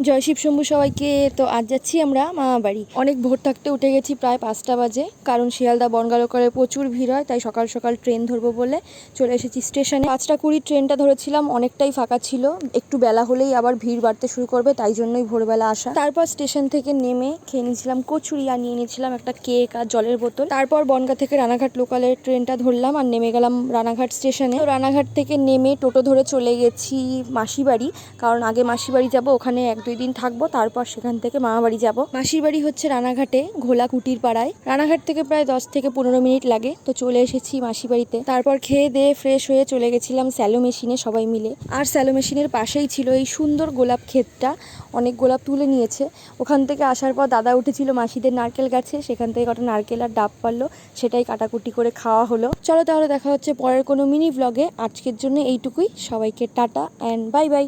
জয় শিব শম্ভু সবাইকে। তো আজ যাচ্ছি আমরা মামা বাড়ি। অনেক ভোর থাকতে উঠে গেছি, প্রায় 5টা বাজে, কারণ শিয়ালদা বনগাঁ লোকালে প্রচুর ভিড় হয়, তাই সকাল সকাল ট্রেন ধরবো বলে চলে এসেছি স্টেশনে। 5টা 20 ট্রেনটা ধরেছিলাম, অনেকটাই ফাঁকা ছিল। একটু বেলা হলেই আবার ভিড় বাড়তে শুরু করবে, তাই জন্যই ভোরবেলা আসা। তারপর স্টেশন থেকে নেমে খেয়ে নিয়েছিলাম কচুরি আর নিয়ে নিয়েছিলাম একটা কেক আর জলের বোতল। তারপর বনগাঁ থেকে রানাঘাট লোকালের ট্রেনটা ধরলাম আর নেমে গেলাম রানাঘাট স্টেশনে। তো রানাঘাট থেকে নেমে টোটো ধরে চলে গেছি মাসি বাড়ি, কারণ আগে মাসি বাড়ি যাবো, ওখানে 1-2 দিন থাকবো, তারপর সেখান থেকে মামা বাড়ি যাবো। মাসির বাড়ি হচ্ছে রানাঘাটে, ঘোলা কুটির পাড়ায়। রানাঘাট থেকে প্রায় 10 থেকে 15 মিনিট লাগে। তো চলে এসেছি মাসি বাড়িতে। তারপর খেয়ে দিয়ে ফ্রেশ হয়ে চলে গেছিলাম স্যালো মেশিনে সবাই মিলে। আর স্যালো মেশিনের পাশেই ছিল এই সুন্দর গোলাপ ক্ষেতটা, অনেক গোলাপ তুলে নিয়েছে। ওখান থেকে আসার পর দাদা উঠেছিল মাসিদের নারকেল গাছে, সেখান থেকে কটা নারকেল আর ডাব পারলো, সেটাই কাটাকুটি করে খাওয়া হলো। চলো তাহলে দেখা হচ্ছে পরের কোনো মিনি ব্লগে। আজকের জন্য এইটুকুই। সবাইকে টাটা অ্যান্ড বাই বাই।